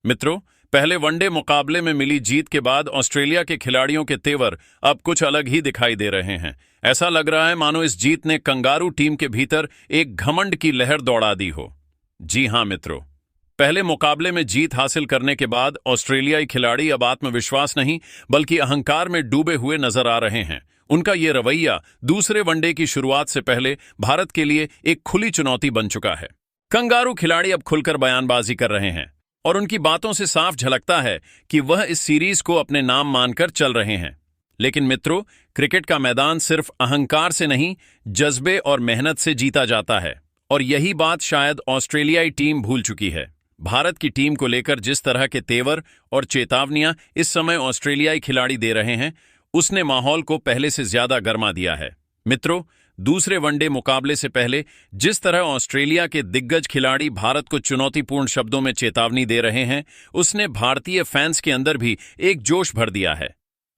मित्रों, पहले वनडे मुकाबले में मिली जीत के बाद ऑस्ट्रेलिया के खिलाड़ियों के तेवर अब कुछ अलग ही दिखाई दे रहे हैं। ऐसा लग रहा है मानो इस जीत ने कंगारू टीम के भीतर एक घमंड की लहर दौड़ा दी हो। जी हां मित्रों, पहले मुकाबले में जीत हासिल करने के बाद ऑस्ट्रेलियाई खिलाड़ी अब आत्मविश्वास नहीं बल्कि अहंकार में डूबे हुए नजर आ रहे हैं। उनका ये रवैया दूसरे वनडे की शुरुआत से पहले भारत के लिए एक खुली चुनौती बन चुका है। कंगारू खिलाड़ी अब खुलकर बयानबाजी कर रहे हैं और उनकी बातों से साफ झलकता है कि वह इस सीरीज को अपने नाम मानकर चल रहे हैं। लेकिन मित्रों, क्रिकेट का मैदान सिर्फ अहंकार से नहीं, जज्बे और मेहनत से जीता जाता है, और यही बात शायद ऑस्ट्रेलियाई टीम भूल चुकी है। भारत की टीम को लेकर जिस तरह के तेवर और चेतावनियां इस समय ऑस्ट्रेलियाई खिलाड़ी दे रहे हैं, उसने माहौल को पहले से ज्यादा गर्मा दिया है। मित्रों, दूसरे वनडे मुकाबले से पहले जिस तरह ऑस्ट्रेलिया के दिग्गज खिलाड़ी भारत को चुनौतीपूर्ण शब्दों में चेतावनी दे रहे हैं, उसने भारतीय फैंस के अंदर भी एक जोश भर दिया है।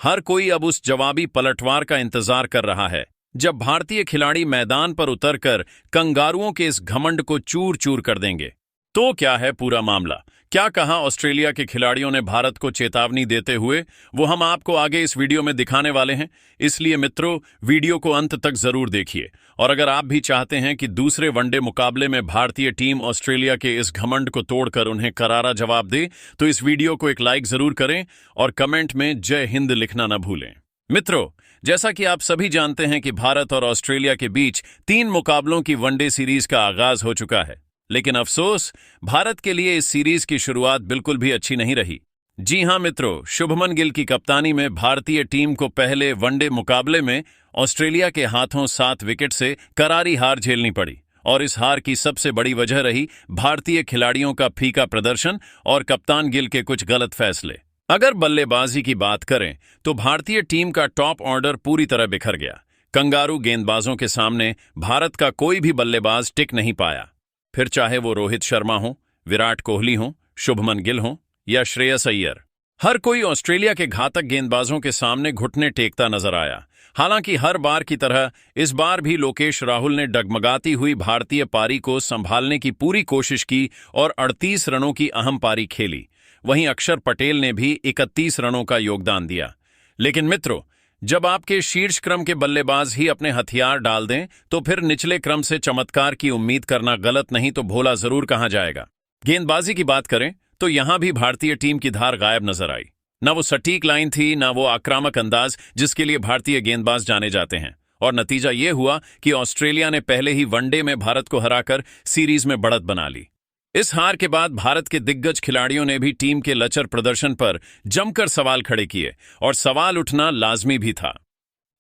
हर कोई अब उस जवाबी पलटवार का इंतजार कर रहा है, जब भारतीय खिलाड़ी मैदान पर उतरकर कंगारुओं के इस घमंड को चूर चूर कर देंगे। तो क्या है पूरा मामला? क्या कहा ऑस्ट्रेलिया के खिलाड़ियों ने भारत को चेतावनी देते हुए, वो हम आपको आगे इस वीडियो में दिखाने वाले हैं। इसलिए मित्रों, वीडियो को अंत तक जरूर देखिए। और अगर आप भी चाहते हैं कि दूसरे वनडे मुकाबले में भारतीय टीम ऑस्ट्रेलिया के इस घमंड को तोड़कर उन्हें करारा जवाब दे, तो इस वीडियो को एक लाइक जरूर करें और कमेंट में जय हिंद लिखना न भूलें। मित्रों, जैसा कि आप सभी जानते हैं कि भारत और ऑस्ट्रेलिया के बीच 3 मुकाबलों की वनडे सीरीज का आगाज हो चुका है, लेकिन अफसोस, भारत के लिए इस सीरीज की शुरुआत बिल्कुल भी अच्छी नहीं रही। जी हां मित्रों, शुभमन गिल की कप्तानी में भारतीय टीम को पहले वनडे मुकाबले में ऑस्ट्रेलिया के हाथों 7 विकेट से करारी हार झेलनी पड़ी, और इस हार की सबसे बड़ी वजह रही भारतीय खिलाड़ियों का फीका प्रदर्शन और कप्तान गिल के कुछ गलत फैसले। अगर बल्लेबाजी की बात करें तो भारतीय टीम का टॉप ऑर्डर पूरी तरह बिखर गया। कंगारू गेंदबाजों के सामने भारत का कोई भी बल्लेबाज टिक नहीं पाया, फिर चाहे वो रोहित शर्मा हो, विराट कोहली हो, शुभमन गिल हो या श्रेयस अय्यर। हर कोई ऑस्ट्रेलिया के घातक गेंदबाजों के सामने घुटने टेकता नजर आया। हालांकि हर बार की तरह इस बार भी लोकेश राहुल ने डगमगाती हुई भारतीय पारी को संभालने की पूरी कोशिश की और 38 रनों की अहम पारी खेली। वहीं अक्षर पटेल ने भी 31 रनों का योगदान दिया। लेकिन मित्रों, जब आपके शीर्ष क्रम के बल्लेबाज ही अपने हथियार डाल दें, तो फिर निचले क्रम से चमत्कार की उम्मीद करना गलत नहीं तो भोला जरूर कहा जाएगा। गेंदबाजी की बात करें तो यहां भी भारतीय टीम की धार गायब नजर आई। ना वो सटीक लाइन थी, ना वो आक्रामक अंदाज जिसके लिए भारतीय गेंदबाज जाने जाते हैं, और नतीजा ये हुआ कि ऑस्ट्रेलिया ने पहले ही वनडे में भारत को हराकर सीरीज में बढ़त बना ली। इस हार के बाद भारत के दिग्गज खिलाड़ियों ने भी टीम के लचर प्रदर्शन पर जमकर सवाल खड़े किए, और सवाल उठना लाजमी भी था,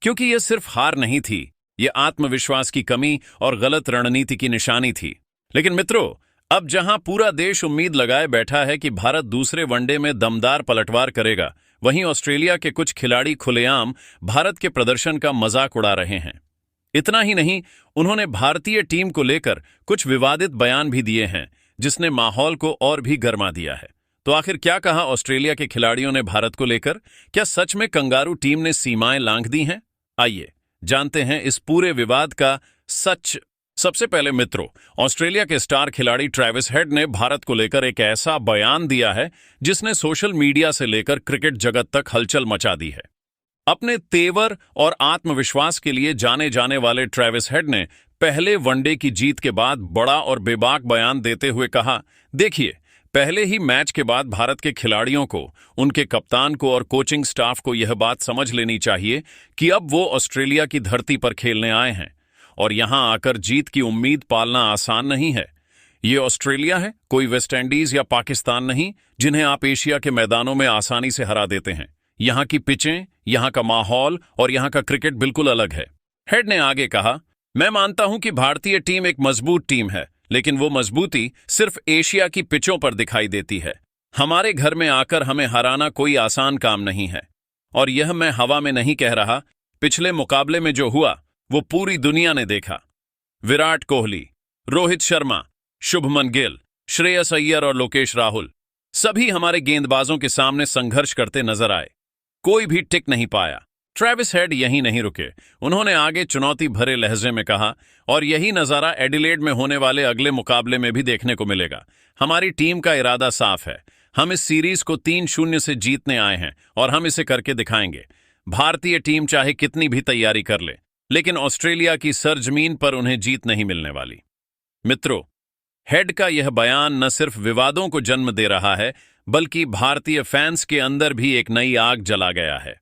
क्योंकि यह सिर्फ हार नहीं थी, यह आत्मविश्वास की कमी और गलत रणनीति की निशानी थी। लेकिन मित्रों, अब जहां पूरा देश उम्मीद लगाए बैठा है कि भारत दूसरे वनडे में दमदार पलटवार करेगा, वहीं ऑस्ट्रेलिया के कुछ खिलाड़ी खुलेआम भारत के प्रदर्शन का मजाक उड़ा रहे हैं। इतना ही नहीं, उन्होंने भारतीय टीम को लेकर कुछ विवादित बयान भी दिए हैं, जिसने माहौल को और भी गर्मा दिया है। तो आखिर क्या कहा ऑस्ट्रेलिया के खिलाड़ियों ने भारत को लेकर? क्या सच में कंगारू टीम ने सीमाएं लांघ दी हैं? आइए जानते हैं इस पूरे विवाद का सच। सबसे पहले मित्रों, ऑस्ट्रेलिया के स्टार खिलाड़ी ट्रेविस हेड ने भारत को लेकर एक ऐसा बयान दिया है जिसने सोशल मीडिया से लेकर क्रिकेट जगत तक हलचल मचा दी है। अपने तेवर और आत्मविश्वास के लिए जाने जाने वाले ट्रेविस हेड ने पहले वनडे की जीत के बाद बड़ा और बेबाक बयान देते हुए कहा, देखिए, पहले ही मैच के बाद भारत के खिलाड़ियों को, उनके कप्तान को और कोचिंग स्टाफ को यह बात समझ लेनी चाहिए कि अब वो ऑस्ट्रेलिया की धरती पर खेलने आए हैं, और यहां आकर जीत की उम्मीद पालना आसान नहीं है। ये ऑस्ट्रेलिया है, कोई वेस्ट इंडीज या पाकिस्तान नहीं, जिन्हें आप एशिया के मैदानों में आसानी से हरा देते हैं। यहां की पिचें, यहां का माहौल और यहां का क्रिकेट बिल्कुल अलग है। हेड ने आगे कहा, मैं मानता हूं कि भारतीय टीम एक मजबूत टीम है, लेकिन वो मजबूती सिर्फ एशिया की पिचों पर दिखाई देती है। हमारे घर में आकर हमें हराना कोई आसान काम नहीं है, और यह मैं हवा में नहीं कह रहा। पिछले मुकाबले में जो हुआ वो पूरी दुनिया ने देखा। विराट कोहली, रोहित शर्मा, शुभमन गिल, श्रेयस अय्यर और लोकेश राहुल सभी हमारे गेंदबाजों के सामने संघर्ष करते नजर आए। कोई भी टिक नहीं पाया। ट्रेविस हेड यहीं नहीं रुके, उन्होंने आगे चुनौती भरे लहजे में कहा, और यही नजारा एडिलेड में होने वाले अगले मुकाबले में भी देखने को मिलेगा। हमारी टीम का इरादा साफ है, हम इस सीरीज को 3-0 से जीतने आए हैं और हम इसे करके दिखाएंगे। भारतीय टीम चाहे कितनी भी तैयारी कर ले, लेकिन ऑस्ट्रेलिया की सरजमीन पर उन्हें जीत नहीं मिलने वाली। मित्रों, हेड का यह बयान न सिर्फ विवादों को जन्म दे रहा है, बल्कि भारतीय फैंस के अंदर भी एक नई आग जला गया है।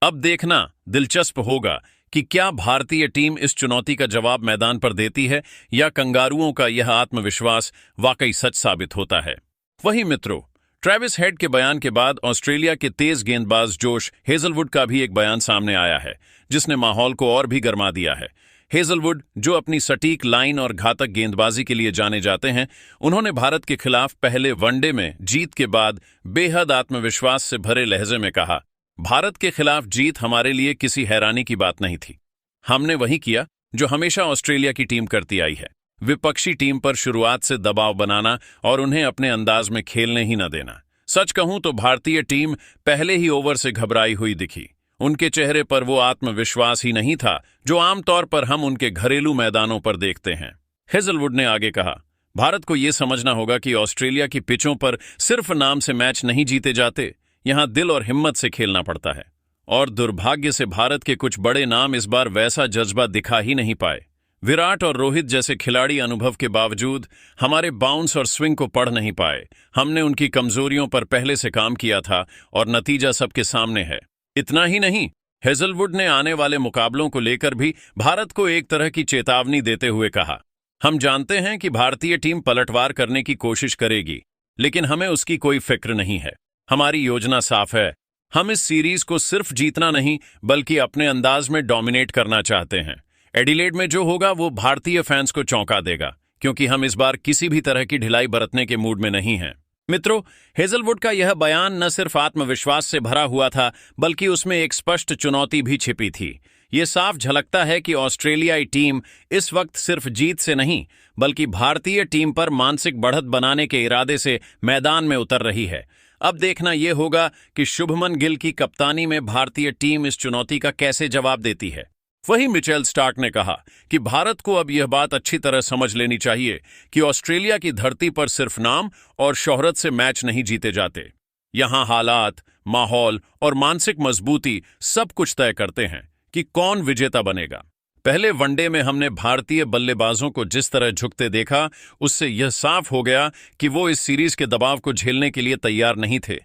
अब देखना दिलचस्प होगा कि क्या भारतीय टीम इस चुनौती का जवाब मैदान पर देती है या कंगारुओं का यह आत्मविश्वास वाकई सच साबित होता है। वहीं मित्रों, ट्रेविस हेड के बयान के बाद ऑस्ट्रेलिया के तेज गेंदबाज जोश हेजलवुड का भी एक बयान सामने आया है, जिसने माहौल को और भी गर्मा दिया है। हेजलवुड, जो अपनी सटीक लाइन और घातक गेंदबाजी के लिए जाने जाते हैं, उन्होंने भारत के खिलाफ पहले वनडे में जीत के बाद बेहद आत्मविश्वास से भरे लहजे में कहा, भारत के खिलाफ जीत हमारे लिए किसी हैरानी की बात नहीं थी। हमने वही किया जो हमेशा ऑस्ट्रेलिया की टीम करती आई है, विपक्षी टीम पर शुरुआत से दबाव बनाना और उन्हें अपने अंदाज में खेलने ही न देना। सच कहूं तो भारतीय टीम पहले ही ओवर से घबराई हुई दिखी। उनके चेहरे पर वो आत्मविश्वास ही नहीं था जो आमतौर पर हम उनके घरेलू मैदानों पर देखते हैं। हेजलवुड ने आगे कहा, भारत को यह समझना होगा कि ऑस्ट्रेलिया की पिचों पर सिर्फ नाम से मैच नहीं जीते जाते, यहां दिल और हिम्मत से खेलना पड़ता है। और दुर्भाग्य से भारत के कुछ बड़े नाम इस बार वैसा जज्बा दिखा ही नहीं पाए। विराट और रोहित जैसे खिलाड़ी अनुभव के बावजूद हमारे बाउंस और स्विंग को पढ़ नहीं पाए। हमने उनकी कमजोरियों पर पहले से काम किया था और नतीजा सबके सामने है। इतना ही नहीं, हेजलवुड ने आने वाले मुकाबलों को लेकर भी भारत को एक तरह की चेतावनी देते हुए कहा, हम जानते हैं कि भारतीय टीम पलटवार करने की कोशिश करेगी, लेकिन हमें उसकी कोई फिक्र नहीं है। हमारी योजना साफ है। हम इस सीरीज को सिर्फ जीतना नहीं, बल्कि अपने अंदाज में डोमिनेट करना चाहते हैं। एडिलेड में जो होगा वो भारतीय फैंस को चौंका देगा, क्योंकि हम इस बार किसी भी तरह की ढिलाई बरतने के मूड में नहीं हैं। मित्रों, हेजलवुड का यह बयान न सिर्फ आत्मविश्वास से भरा हुआ था, बल्कि उसमें एक स्पष्ट चुनौती भी छिपी थी। ये साफ झलकता है कि ऑस्ट्रेलियाई टीम इस वक्त सिर्फ जीत से नहीं, बल्कि भारतीय टीम पर मानसिक बढ़त बनाने के इरादे से मैदान में उतर रही है। अब देखना यह होगा कि शुभमन गिल की कप्तानी में भारतीय टीम इस चुनौती का कैसे जवाब देती है। वहीं मिचेल स्टार्क ने कहा कि भारत को अब यह बात अच्छी तरह समझ लेनी चाहिए कि ऑस्ट्रेलिया की धरती पर सिर्फ नाम और शोहरत से मैच नहीं जीते जाते। यहां हालात, माहौल और मानसिक मजबूती सब कुछ तय करते हैं कि कौन विजेता बनेगा। पहले वनडे में हमने भारतीय बल्लेबाजों को जिस तरह झुकते देखा, उससे यह साफ हो गया कि वो इस सीरीज के दबाव को झेलने के लिए तैयार नहीं थे।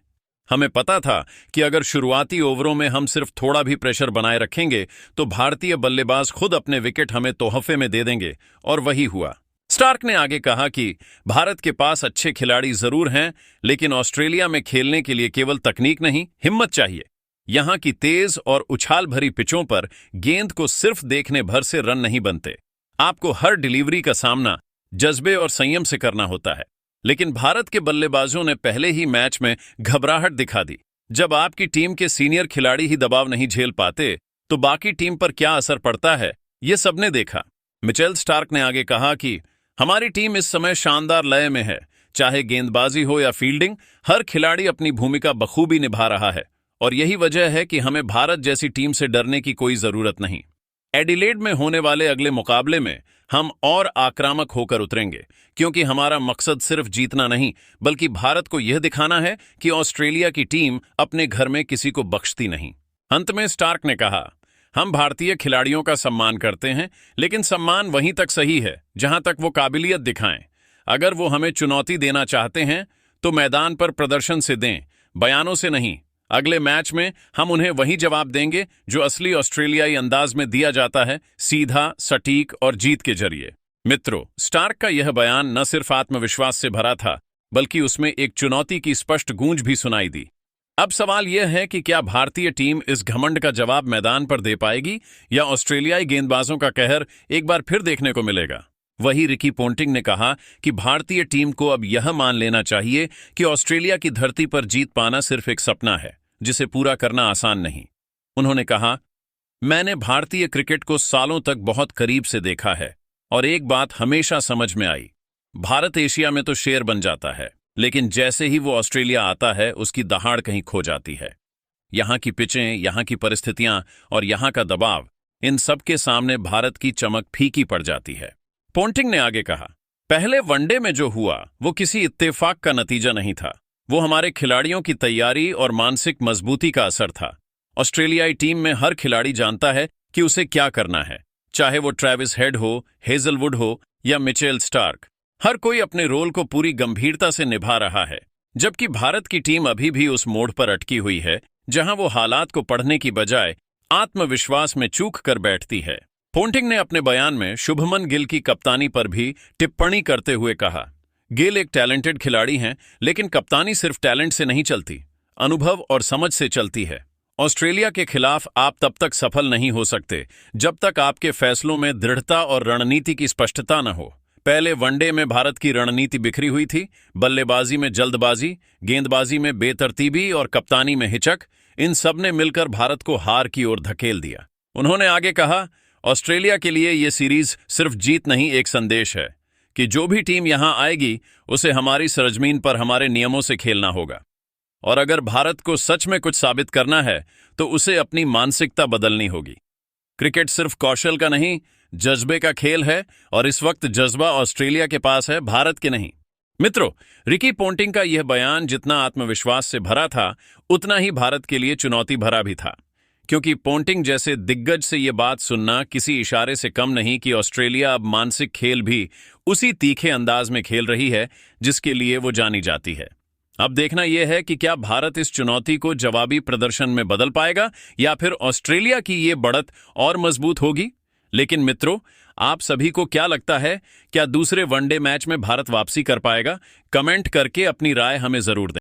हमें पता था कि अगर शुरुआती ओवरों में हम सिर्फ थोड़ा भी प्रेशर बनाए रखेंगे तो भारतीय बल्लेबाज खुद अपने विकेट हमें तोहफे में दे देंगे, और वही हुआ। स्टार्क ने आगे कहा कि भारत के पास अच्छे खिलाड़ी जरूर हैं, लेकिन ऑस्ट्रेलिया में खेलने के लिए केवल तकनीक नहीं, हिम्मत चाहिए। यहां की तेज और उछाल भरी पिचों पर गेंद को सिर्फ देखने भर से रन नहीं बनते। आपको हर डिलीवरी का सामना जज्बे और संयम से करना होता है। लेकिन भारत के बल्लेबाजों ने पहले ही मैच में घबराहट दिखा दी। जब आपकी टीम के सीनियर खिलाड़ी ही दबाव नहीं झेल पाते, तो बाकी टीम पर क्या असर पड़ता है, ये सबने देखा। मिचेल स्टार्क ने आगे कहा कि हमारी टीम इस समय शानदार लय में है। चाहे गेंदबाजी हो या फील्डिंग, हर खिलाड़ी अपनी भूमिका बखूबी निभा रहा है, और यही वजह है कि हमें भारत जैसी टीम से डरने की कोई जरूरत नहीं। एडिलेड में होने वाले अगले मुकाबले में हम और आक्रामक होकर उतरेंगे, क्योंकि हमारा मकसद सिर्फ जीतना नहीं, बल्कि भारत को यह दिखाना है कि ऑस्ट्रेलिया की टीम अपने घर में किसी को बख्शती नहीं। अंत में स्टार्क ने कहा, हम भारतीय खिलाड़ियों का सम्मान करते हैं, लेकिन सम्मान वहीं तक सही है जहां तक वो काबिलियत दिखाएं। अगर वो हमें चुनौती देना चाहते हैं तो मैदान पर प्रदर्शन से दें, बयानों से नहीं। अगले मैच में हम उन्हें वही जवाब देंगे जो असली ऑस्ट्रेलियाई अंदाज में दिया जाता है, सीधा, सटीक और जीत के जरिए। मित्रों, स्टार्क का यह बयान न सिर्फ आत्मविश्वास से भरा था, बल्कि उसमें एक चुनौती की स्पष्ट गूंज भी सुनाई दी। अब सवाल यह है कि क्या भारतीय टीम इस घमंड का जवाब मैदान पर दे पाएगी, या ऑस्ट्रेलियाई गेंदबाजों का कहर एक बार फिर देखने को मिलेगा। वही रिकी पोंटिंग ने कहा कि भारतीय टीम को अब यह मान लेना चाहिए कि ऑस्ट्रेलिया की धरती पर जीत पाना सिर्फ एक सपना है, जिसे पूरा करना आसान नहीं। उन्होंने कहा, मैंने भारतीय क्रिकेट को सालों तक बहुत करीब से देखा है, और एक बात हमेशा समझ में आई, भारत एशिया में तो शेर बन जाता है, लेकिन जैसे ही वो ऑस्ट्रेलिया आता है, उसकी दहाड़ कहीं खो जाती है। यहां की पिचें, यहां की परिस्थितियां और यहां का दबाव, इन सब के सामने भारत की चमक फीकी पड़ जाती है। पोंटिंग ने आगे कहा, पहले वनडे में जो हुआ वो किसी इत्तेफाक का नतीजा नहीं था, वो हमारे खिलाड़ियों की तैयारी और मानसिक मजबूती का असर था। ऑस्ट्रेलियाई टीम में हर खिलाड़ी जानता है कि उसे क्या करना है, चाहे वो ट्रेविस हेड हो, हेजलवुड हो या मिचेल स्टार्क। हर कोई अपने रोल को पूरी गंभीरता से निभा रहा है, जबकि भारत की टीम अभी भी उस मोड़ पर अटकी हुई है जहां वो हालात को पढ़ने की बजाय आत्मविश्वास में चूक कर बैठती है। पोंटिंग ने अपने बयान में शुभमन गिल की कप्तानी पर भी टिप्पणी करते हुए कहा, गिल एक टैलेंटेड खिलाड़ी हैं, लेकिन कप्तानी सिर्फ टैलेंट से नहीं चलती, अनुभव और समझ से चलती है। ऑस्ट्रेलिया के खिलाफ आप तब तक सफल नहीं हो सकते जब तक आपके फैसलों में दृढ़ता और रणनीति की स्पष्टता न हो। पहले वनडे में भारत की रणनीति बिखरी हुई थी, बल्लेबाजी में जल्दबाजी, गेंदबाजी में बेतरतीबी और कप्तानी में हिचक, इन सब ने मिलकर भारत को हार की ओर धकेल दिया। उन्होंने आगे कहा, ऑस्ट्रेलिया के लिए यह सीरीज सिर्फ जीत नहीं, एक संदेश है कि जो भी टीम यहां आएगी उसे हमारी सरजमीन पर हमारे नियमों से खेलना होगा, और अगर भारत को सच में कुछ साबित करना है तो उसे अपनी मानसिकता बदलनी होगी। क्रिकेट सिर्फ कौशल का नहीं, जज्बे का खेल है, और इस वक्त जज्बा ऑस्ट्रेलिया के पास है, भारत के नहीं। मित्रों, रिकी पोंटिंग का यह बयान जितना आत्मविश्वास से भरा था, उतना ही भारत के लिए चुनौती भरा भी था, क्योंकि पोंटिंग जैसे दिग्गज से यह बात सुनना किसी इशारे से कम नहीं कि ऑस्ट्रेलिया अब मानसिक खेल भी उसी तीखे अंदाज में खेल रही है जिसके लिए वो जानी जाती है। अब देखना यह है कि क्या भारत इस चुनौती को जवाबी प्रदर्शन में बदल पाएगा या फिर ऑस्ट्रेलिया की ये बढ़त और मजबूत होगी। लेकिन मित्रों, आप सभी को क्या लगता है, क्या दूसरे वनडे मैच में भारत वापसी कर पाएगा? कमेंट करके अपनी राय हमें जरूर दें।